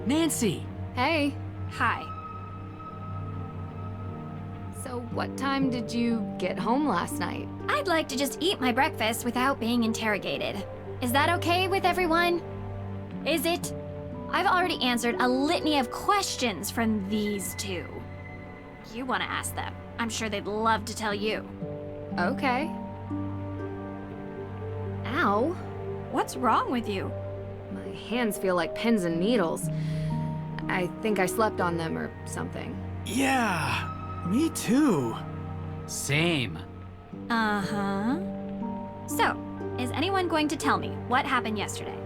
Nancy! Hey. Hi. So what time did you get home last night? I'd like to just eat my breakfast without being interrogated. Is that okay with everyone? Is it? I've already answered a litany of questions from these two. You want to ask them. I'm sure they'd love to tell you. Okay. Ow. What's wrong with you? My hands feel like pins and needles. I think I slept on them or something. Yeah, me too. Same. Uh-huh. So, is anyone going to tell me what happened yesterday?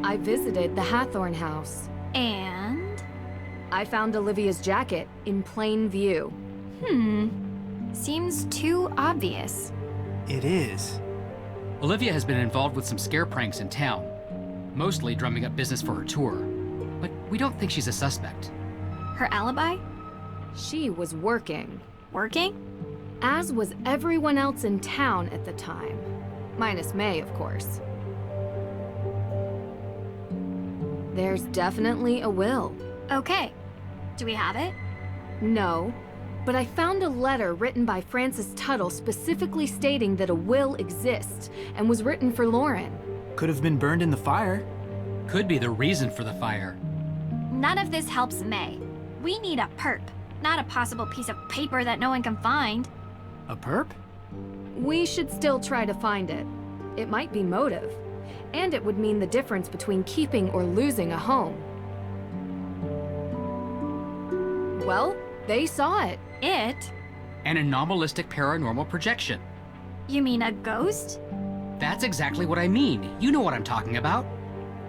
I visited the Hathorne House. And? I found Olivia's jacket in plain view. Seems too obvious. It is. Olivia has been involved with some scare pranks in town, mostly drumming up business for her tour. But we don't think she's a suspect. Her alibi? She was working, Working? as was everyone else in town at the time. Minus Mei, of course. There's definitely a will. Okay. Do we have it? No, but I found a letter written by Frances Tuttle specifically stating that a will exists and was written for Lauren. Could have been burned in the fire. Could be the reason for the fire. None of this helps Mei. We need a perp, not a possible piece of paper that no one can find. A perp? We should still try to find it. It might be motive, and it would mean the difference between keeping or losing a home. Well, they saw it. It? An anomalistic paranormal projection. You mean a ghost? That's exactly what I mean. You know what I'm talking about.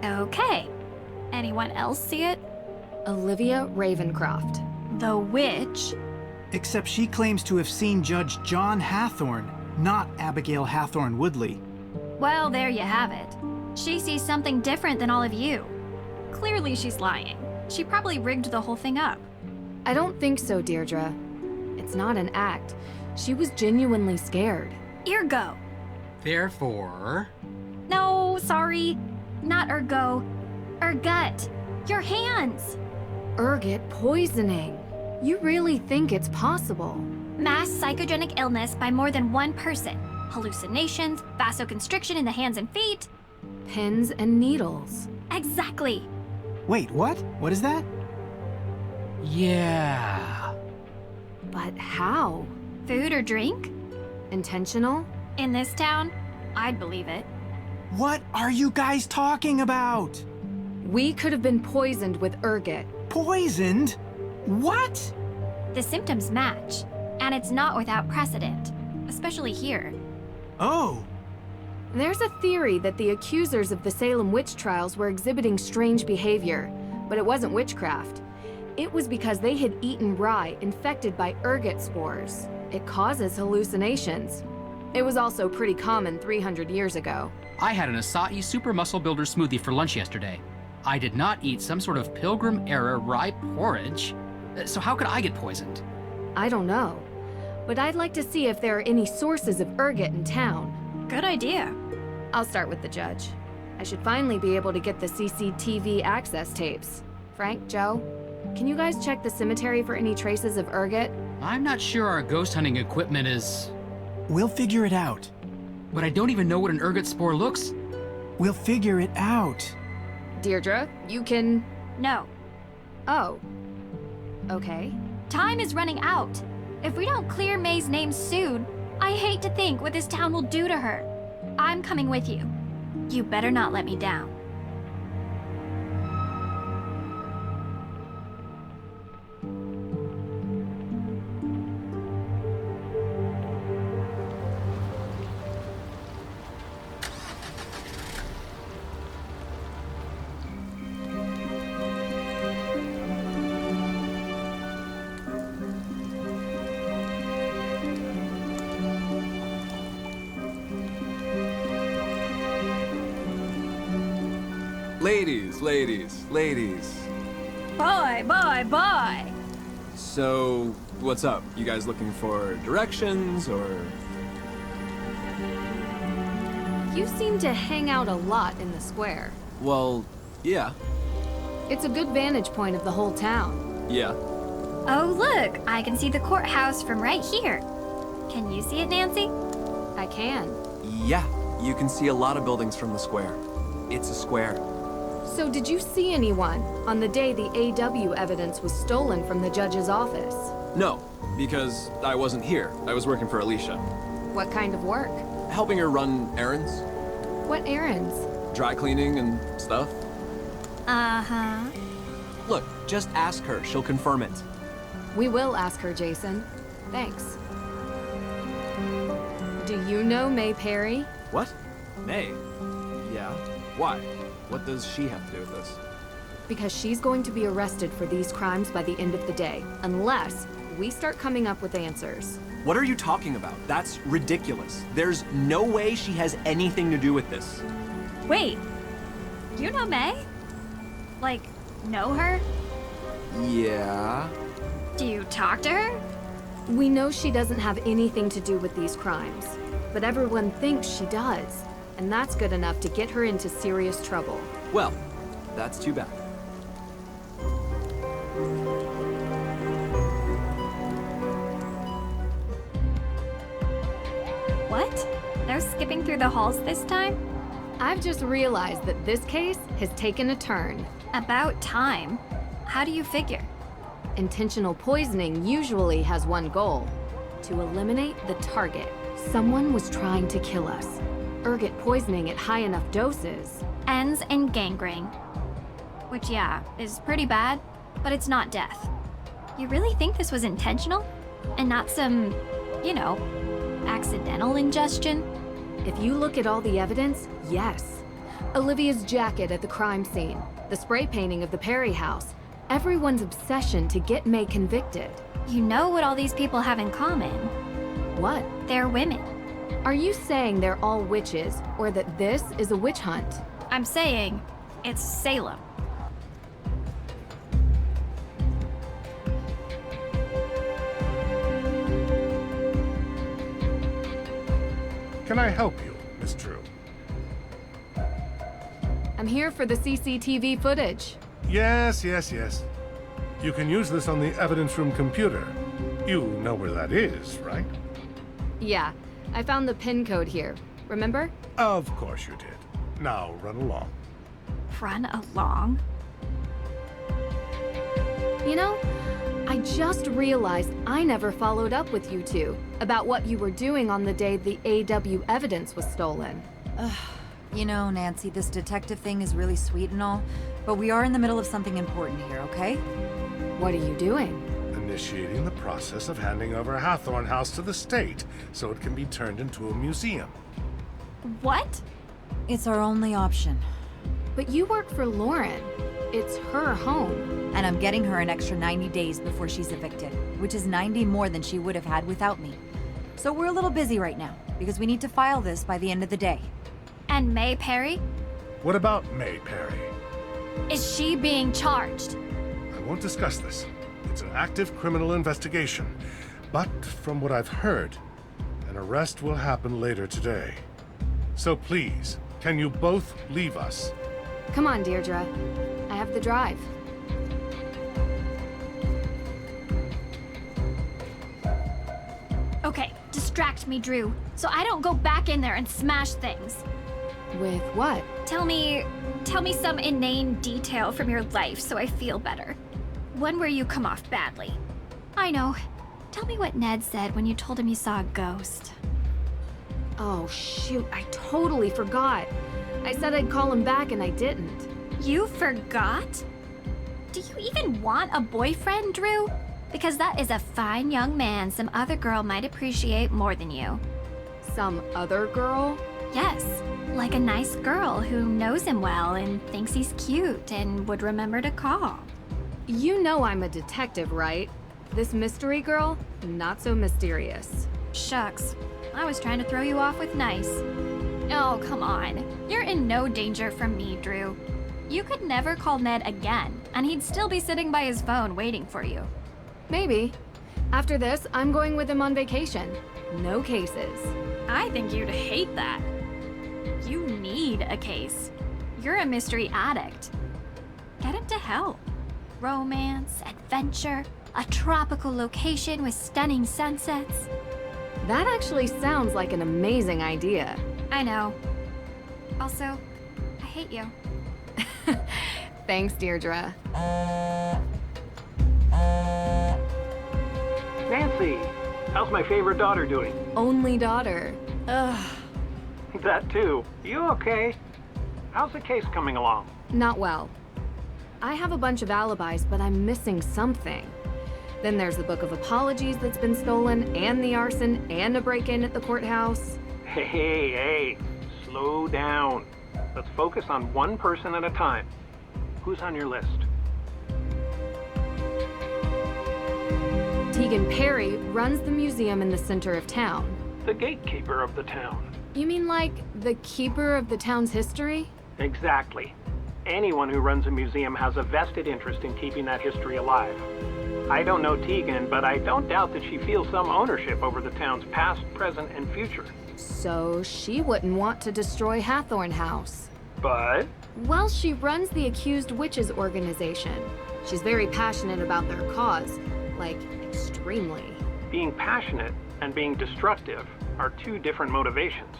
Okay. Anyone else see it? Olivia Ravencroft. The witch? Except she claims to have seen Judge John Hathorne, not Abigail Hathorne Woodley. Well, there you have it. She sees something different than all of you. Clearly she's lying. She probably rigged the whole thing up. I don't think so, Deirdre. It's not an act. She was genuinely scared. Ergo. Therefore... No, sorry. Not ergo. Ergut. Your hands. Ergot poisoning. You really think it's possible? Mass psychogenic illness by more than one person. Hallucinations, vasoconstriction in the hands and feet. Pins and needles. Exactly. Wait, what? What is that? Yeah... But how? Food or drink? Intentional? In this town, I'd believe it. What are you guys talking about? We could have been poisoned with ergot. Poisoned? What? The symptoms match, and it's not without precedent, especially here. Oh, There's a theory that the accusers of the Salem witch trials were exhibiting strange behavior, but it wasn't witchcraft. It was because they had eaten rye infected by ergot spores. It causes hallucinations. It was also pretty common 300 years ago. I had an acai super muscle builder smoothie for lunch yesterday. I did not eat some sort of Pilgrim-era rye porridge. So how could I get poisoned? I don't know, but I'd like to see if there are any sources of ergot in town. Good idea. I'll start with the judge. I should finally be able to get the CCTV access tapes. Frank, Joe, can you guys check the cemetery for any traces of ergot? I'm not sure our ghost hunting equipment is... we'll figure it out. But I don't even know what an ergot spore looks. We'll figure it out. Deirdre, you can... No. Oh. Okay. Time is running out. If we don't clear Mei's name soon, I hate to think what this town will do to her. I'm coming with you. You better not let me down. Ladies. Bye. So, what's up? You guys looking for directions, or...? You seem to hang out a lot in the square. Well, yeah. It's a good vantage point of the whole town. Yeah. Oh, look, I can see the courthouse from right here. Can you see it, Nancy? I can. Yeah, you can see a lot of buildings from the square. It's a square. So did you see anyone on the day the AW evidence was stolen from the judge's office? No, because I wasn't here. I was working for Alicia. What kind of work? Helping her run errands. What errands? Dry cleaning and stuff. Uh-huh. Look, just ask her. She'll confirm it. We will ask her, Jason. Thanks. Do you know Mei Parry? What? May? Yeah. Why? What does she have to do with this? Because she's going to be arrested for these crimes by the end of the day, unless we start coming up with answers. What are you talking about? That's ridiculous. There's no way she has anything to do with this. Wait, you know May? Like, know her? Yeah. Do you talk to her? We know she doesn't have anything to do with these crimes, but everyone thinks she does, and that's good enough to get her into serious trouble. Well, that's too bad. What? They're skipping through the halls this time? I've just realized that this case has taken a turn. About time. How do you figure? Intentional poisoning usually has one goal: to eliminate the target. Someone was trying to kill us. Ergot poisoning at high enough doses. Ends in gangrene. Which, yeah, is pretty bad, but it's not death. You really think this was intentional? And not some, you know, accidental ingestion? If you look at all the evidence, yes. Olivia's jacket at the crime scene, the spray painting of the Parry house, everyone's obsession to get Mei convicted. You know what all these people have in common? What? They're women. Are you saying they're all witches, or that this is a witch hunt? I'm saying it's Salem. Can I help you, Miss True? I'm here for the CCTV footage. Yes. You can use this on the evidence room computer. You know where that is, right? Yeah, I found the PIN code here. Remember? Of course you did. Now run along. Run along? You know, I just realized I never followed up with you two about what you were doing on the day the AW evidence was stolen. You know, Nancy, this detective thing is really sweet and all, but we are in the middle of something important here, okay? What are you doing? Initiating the process of handing over Hathorne House to the state so it can be turned into a museum. What? It's our only option. But you work for Lauren. It's her home. And I'm getting her an extra 90 days before she's evicted, which is 90 more than she would have had without me. So we're a little busy right now, because we need to file this by the end of the day. And Mei Parry? What about Mei Parry? Is she being charged? I won't discuss this. It's an active criminal investigation. But from what I've heard, an arrest will happen later today. So please, can you both leave us? Come on, Deirdre. I have the drive. Okay, distract me, Drew, so I don't go back in there and smash things. With what? Tell me some inane detail from your life so I feel better. One where you come off badly. I know. Tell me what Ned said when you told him you saw a ghost. Oh, shoot, I totally forgot. I said I'd call him back and I didn't. You forgot? Do you even want a boyfriend, Drew? Because that is a fine young man some other girl might appreciate more than you. Some other girl? Yes, like a nice girl who knows him well and thinks he's cute and would remember to call. You know I'm a detective, right? This mystery girl, not so mysterious. Shucks, I was trying to throw you off with nice. Oh, come on. You're in no danger from me, Drew. You could never call Ned again, and he'd still be sitting by his phone waiting for you. Maybe. After this, I'm going with him on vacation. No cases. I think you'd hate that. You need a case. You're a mystery addict. Get him to hell. Romance, adventure, a tropical location with stunning sunsets. That actually sounds like an amazing idea. I know. Also, I hate you. Thanks, Deirdre. Nancy, how's my favorite daughter doing? Only daughter. Ugh. That too. You okay? How's the case coming along? Not well. I have a bunch of alibis, but I'm missing something. Then there's the book of apologies that's been stolen, and the arson, and a break-in at the courthouse. Hey, slow down. Let's focus on one person at a time. Who's on your list? Mei Parry runs the museum in the center of town. The gatekeeper of the town. You mean like the keeper of the town's history? Exactly. Anyone who runs a museum has a vested interest in keeping that history alive. I don't know Tegan, but I don't doubt that she feels some ownership over the town's past, present, and future. So she wouldn't want to destroy Hathorne House. But? Well, she runs the Accused Witches organization. She's very passionate about their cause. Like, extremely. Being passionate and being destructive are two different motivations.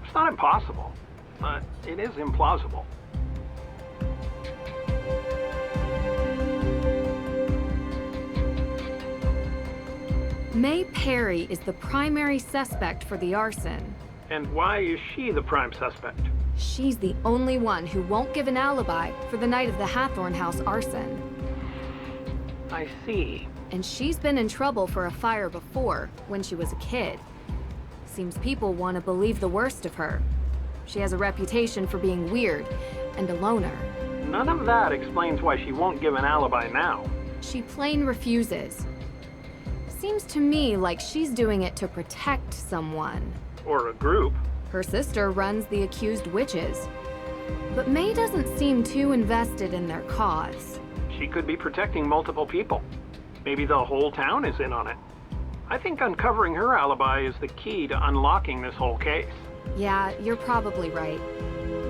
It's not impossible, but it is implausible. Mei Parry is the primary suspect for the arson. And why is she the prime suspect? She's the only one who won't give an alibi for the night of the Hathorne House arson. I see. And she's been in trouble for a fire before, when she was a kid. Seems people want to believe the worst of her. She has a reputation for being weird and a loner. None of that explains why she won't give an alibi now. She plain refuses. Seems to me like she's doing it to protect someone. Or a group. Her sister runs the Accused Witches. But Mei doesn't seem too invested in their cause. She could be protecting multiple people. Maybe the whole town is in on it. I think uncovering her alibi is the key to unlocking this whole case. Yeah, you're probably right.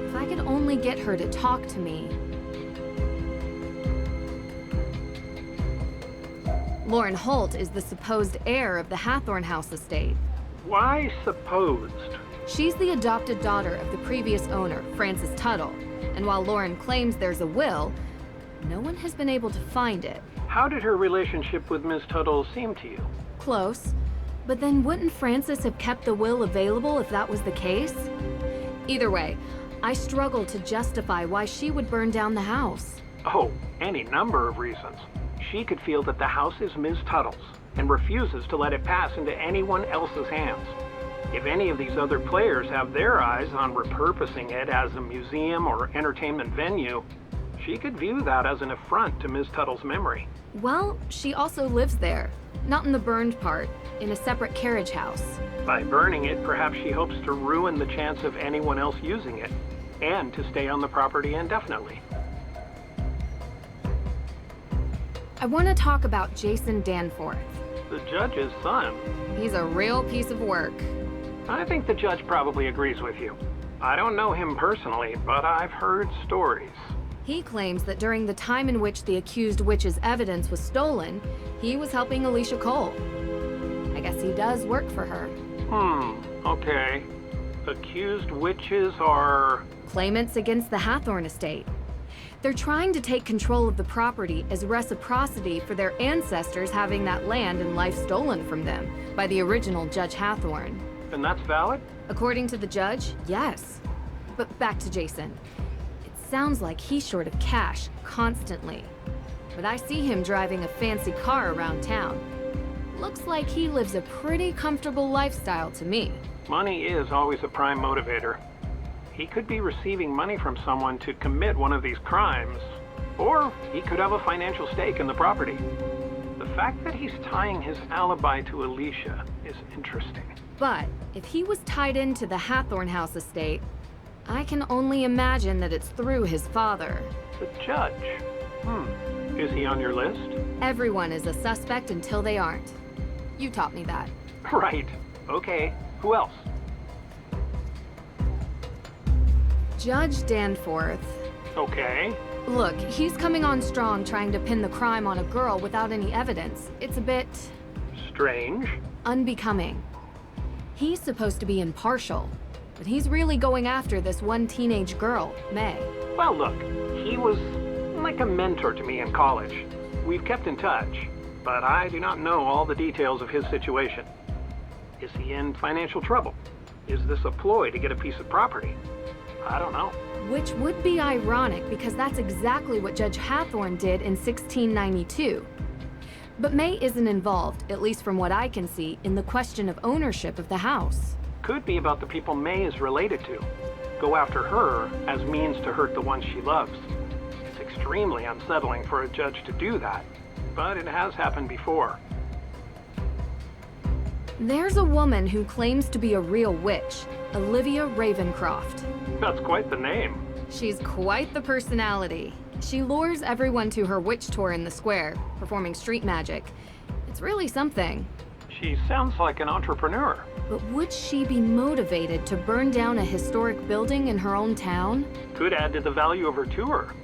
If I could only get her to talk to me. Lauren Holt is the supposed heir of the Hathorne House estate. Why supposed? She's the adopted daughter of the previous owner, Frances Tuttle. And while Lauren claims there's a will, no one has been able to find it. How did her relationship with Ms. Tuttle seem to you? Close. But then wouldn't Frances have kept the will available if that was the case? Either way, I struggle to justify why she would burn down the house. Oh, any number of reasons. She could feel that the house is Ms. Tuttle's and refuses to let it pass into anyone else's hands. If any of these other players have their eyes on repurposing it as a museum or entertainment venue, she could view that as an affront to Ms. Tuttle's memory. Well, she also lives there. Not in the burned part, in a separate carriage house. By burning it, perhaps she hopes to ruin the chance of anyone else using it, and to stay on the property indefinitely. I want to talk about Jason Danforth. The judge's son. He's a real piece of work. I think the judge probably agrees with you. I don't know him personally, but I've heard stories. He claims that during the time in which the Accused Witch's evidence was stolen, he was helping Alicia Cole. I guess he does work for her. Okay. Accused witches are... Claimants against the Hathorne estate. They're trying to take control of the property as reciprocity for their ancestors having that land and life stolen from them by the original Judge Hathorne. And that's valid? According to the judge, yes. But back to Jason. It sounds like he's short of cash constantly. But I see him driving a fancy car around town. Looks like he lives a pretty comfortable lifestyle to me. Money is always a prime motivator. He could be receiving money from someone to commit one of these crimes, or he could have a financial stake in the property. The fact that he's tying his alibi to Alicia is interesting. But if he was tied into the Hathorne House estate, I can only imagine that it's through his father. The judge? Is he on your list? Everyone is a suspect until they aren't. You taught me that. Right. Okay. Who else? Judge Danforth. Okay. Look, he's coming on strong trying to pin the crime on a girl without any evidence. It's a bit Strange. unbecoming. He's supposed to be impartial, but he's really going after this one teenage girl, Mei. Well, look, he was like a mentor to me in college. We've kept in touch, but I do not know all the details of his situation. Is he in financial trouble? Is this a ploy to get a piece of property? I don't know. Which would be ironic because that's exactly what Judge Hathorne did in 1692. But Mei isn't involved, at least from what I can see, in the question of ownership of the house. Could be about the people Mei is related to. Go after her as means to hurt the ones she loves. It's extremely unsettling for a judge to do that, but it has happened before. There's a woman who claims to be a real witch, Olivia Ravencroft. That's quite the name. She's quite the personality. She lures everyone to her witch tour in the square, performing street magic. It's really something. She sounds like an entrepreneur. But would she be motivated to burn down a historic building in her own town? Could add to the value of her tour.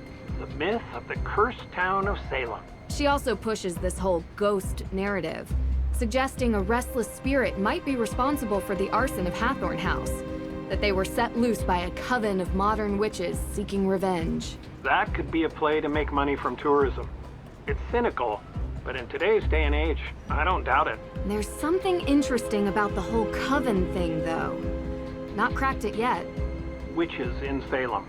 The myth of the cursed town of Salem. She also pushes this whole ghost narrative, suggesting a restless spirit might be responsible for the arson of Hathorne House, that they were set loose by a coven of modern witches seeking revenge. That could be a play to make money from tourism. It's cynical, but in today's day and age, I don't doubt it. There's something interesting about the whole coven thing, though. Not cracked it yet. Witches in Salem.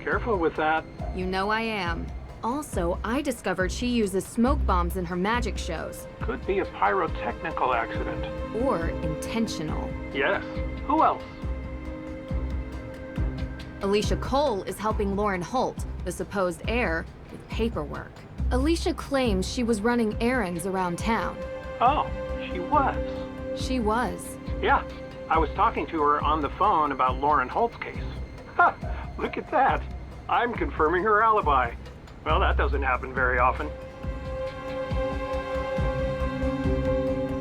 Careful with that. You know I am. Also, I discovered she uses smoke bombs in her magic shows. Could be a pyrotechnical accident. Or intentional. Yes. Who else? Alicia Cole is helping Lauren Holt, the supposed heir, with paperwork. Alicia claims she was running errands around town. Oh, she was. She was. Yeah, I was talking to her on the phone about Lauren Holt's case. Ha! Look at that. I'm confirming her alibi. Well, that doesn't happen very often.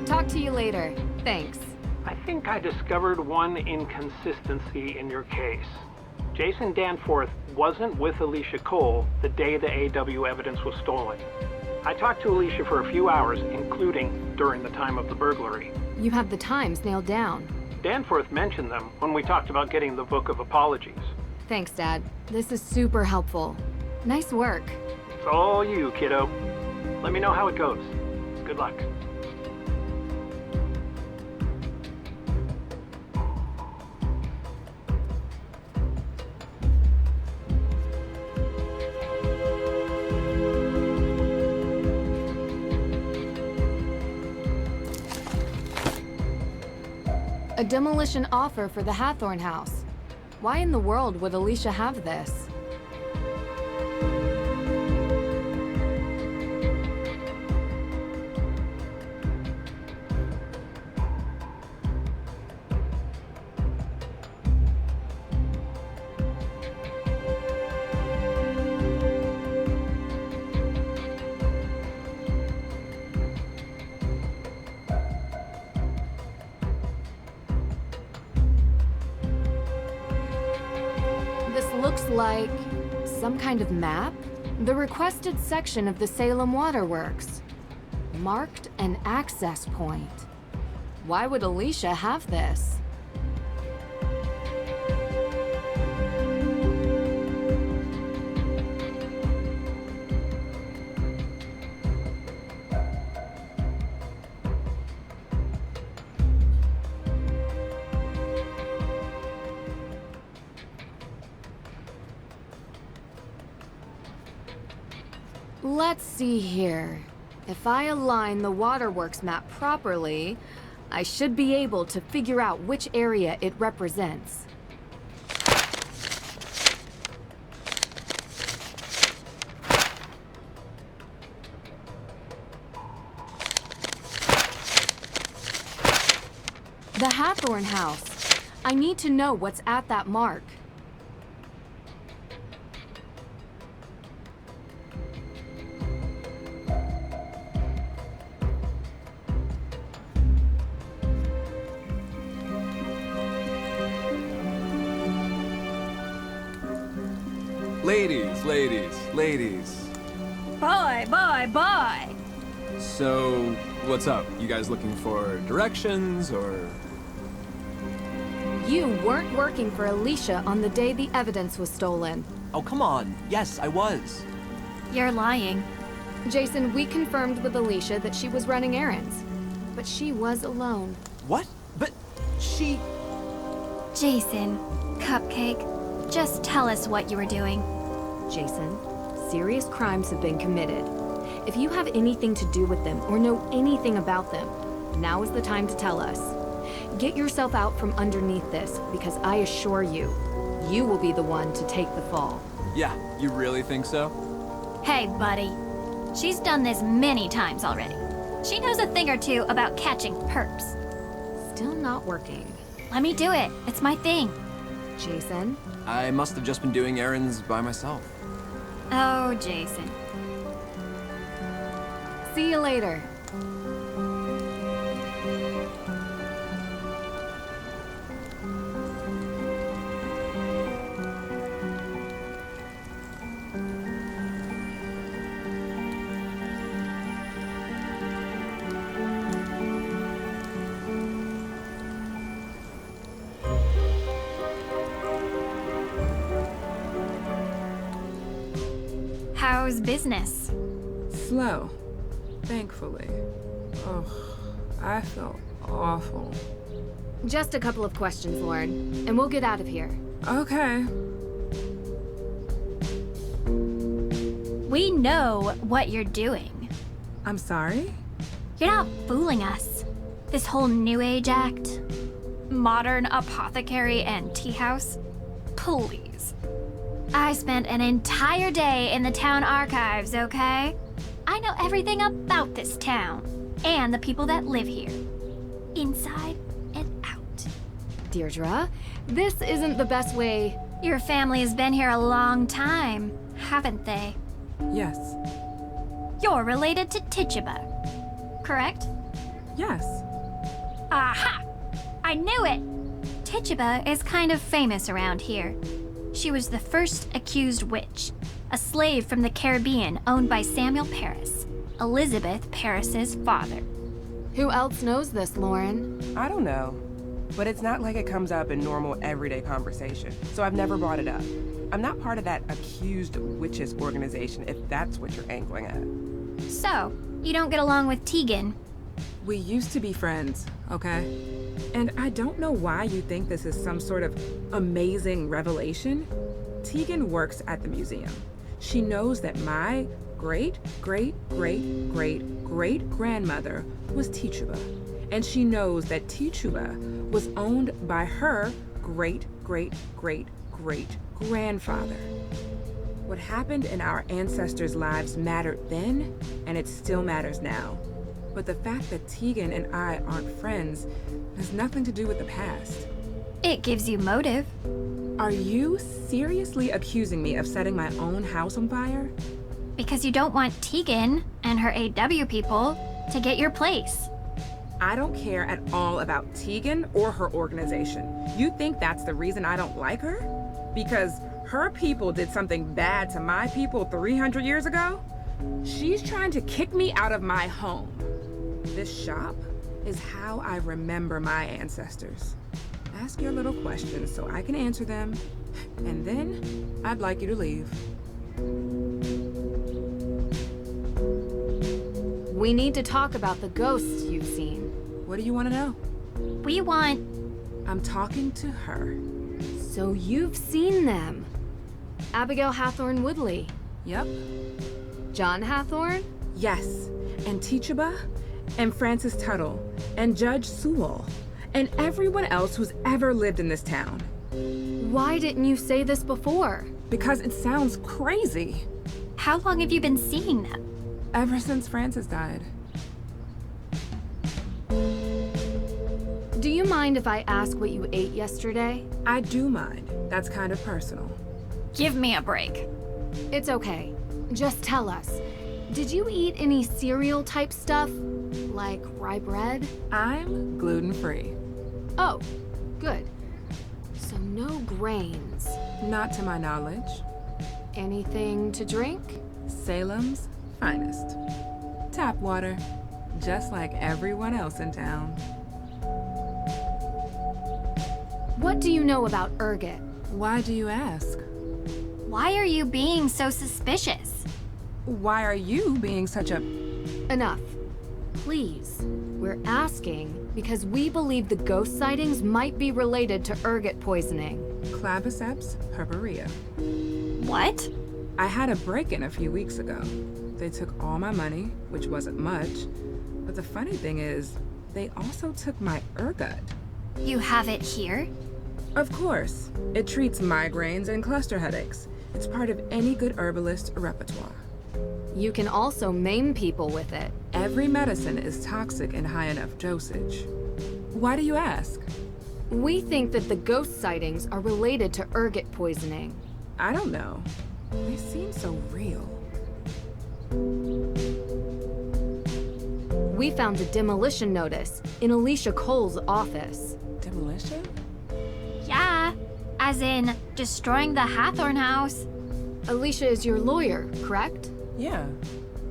Talk to you later. Thanks. I think I discovered one inconsistency in your case. Jason Danforth wasn't with Alicia Cole the day the AW evidence was stolen. I talked to Alicia for a few hours, including during the time of the burglary. You have the times nailed down. Danforth mentioned them when we talked about getting the Book of Apologies. Thanks, Dad. This is super helpful. Nice work. It's all you, kiddo. Let me know how it goes. Good luck. A demolition offer for the Hathorne House. Why in the world would Alicia have this? Looks like some kind of map? The requested section of the Salem Waterworks. Marked an access point. Why would Alicia have this? Let's see here. If I align the waterworks map properly, I should be able to figure out which area it represents. The Hathorne House. I need to know what's at that mark. Ladies. Boy. So, what's up? You guys looking for directions, or...? You weren't working for Alicia on the day the evidence was stolen. Oh, come on. Yes, I was. You're lying. Jason, we confirmed with Alicia that she was running errands. But she was alone. What? But she... Jason, Cupcake, just tell us what you were doing. Jason, serious crimes have been committed. If you have anything to do with them or know anything about them, now is the time to tell us. Get yourself out from underneath this, because I assure you, you will be the one to take the fall. Yeah, you really think so? Hey, buddy. She's done this many times already. She knows a thing or two about catching perps. Still not working. Let me do it. It's my thing. Jason? I must have just been doing errands by myself. Oh, Jason. See you later. How's business? Slow, thankfully. Oh, I felt awful. Just a couple of questions, Lauren, and we'll get out of here. Okay. We know what you're doing. I'm sorry? You're not fooling us. This whole New Age act, modern apothecary and tea house, please. I spent an entire day in the town archives, okay? I know everything about this town and the people that live here, inside and out. Deirdre, this isn't the best way. Your family has been here a long time, haven't they? Yes. You're related to Tituba, correct? Yes. Aha! I knew it! Tituba is kind of famous around here. She was the first accused witch, a slave from the Caribbean owned by Samuel Parris, Elizabeth Parris's father. Who else knows this, Lauren? I don't know, but it's not like it comes up in normal everyday conversation, so I've never brought it up. I'm not part of that accused witches organization, if that's what you're angling at. So, you don't get along with Tegan? We used to be friends, okay? And I don't know why you think this is some sort of amazing revelation. Tegan works at the museum. She knows that my great-great-great-great-great-grandmother was Tituba. And she knows that Tituba was owned by her great-great-great-great-grandfather. What happened in our ancestors' lives mattered then, and it still matters now. But the fact that Tegan and I aren't friends has nothing to do with the past. It gives you motive. Are you seriously accusing me of setting my own house on fire? Because you don't want Tegan and her AW people to get your place. I don't care at all about Tegan or her organization. You think that's the reason I don't like her? Because her people did something bad to my people 300 years ago? She's trying to kick me out of my home. This shop is how I remember my ancestors. Ask your little questions so I can answer them, and then I'd like you to leave. We need to talk about the ghosts you've seen. What do you want to know? We want... I'm talking to her. So you've seen them. Abigail Hathorne Woodley. Yep. John Hathorne? Yes. And Tituba, and Frances Tuttle, and Judge Sewell, and everyone else who's ever lived in this town. Why didn't you say this before? Because it sounds crazy. How long have you been seeing them? Ever since Frances died. Do you mind if I ask what you ate yesterday? I do mind. That's kind of personal. Give me a break. It's okay. Just tell us. Did you eat any cereal type stuff? Like rye bread? I'm gluten-free. Oh, good. So no grains. Not to my knowledge. Anything to drink? Salem's finest. Tap water, just like everyone else in town. What do you know about Urgot? Why do you ask? Why are you being so suspicious? Why are you being such a... Enough. Please. We're asking because we believe the ghost sightings might be related to ergot poisoning. Claviceps purpurea. What? I had a break-in a few weeks ago. They took all my money, which wasn't much. But the funny thing is, they also took my ergot. You have it here? Of course. It treats migraines and cluster headaches. It's part of any good herbalist repertoire. You can also maim people with it. Every medicine is toxic in high enough dosage. Why do you ask? We think that the ghost sightings are related to ergot poisoning. I don't know. They seem so real. We found a demolition notice in Alicia Cole's office. Demolition? Yeah, as in destroying the Hathorne House. Alicia is your lawyer, correct? Yeah.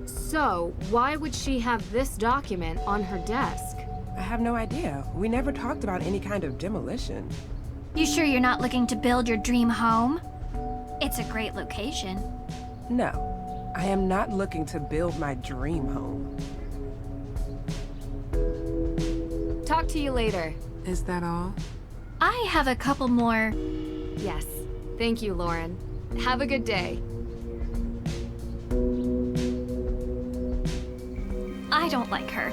So, why would she have this document on her desk? I have no idea. We never talked about any kind of demolition. You sure you're not looking to build your dream home? It's a great location. No, I am not looking to build my dream home. Talk to you later. Is that all? I have a couple more. Yes. Thank you, Lauren. Have a good day. I don't like her.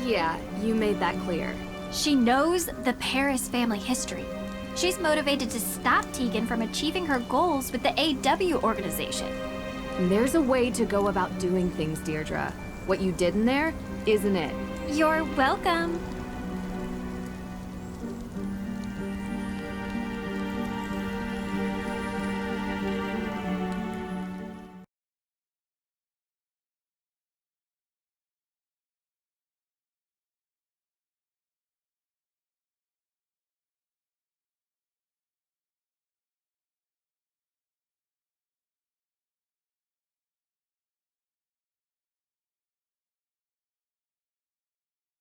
Yeah, you made that clear. She knows the Paris family history. She's motivated to stop Tegan from achieving her goals with the AW organization. There's a way to go about doing things, Deirdre. What you did in there isn't it. You're welcome.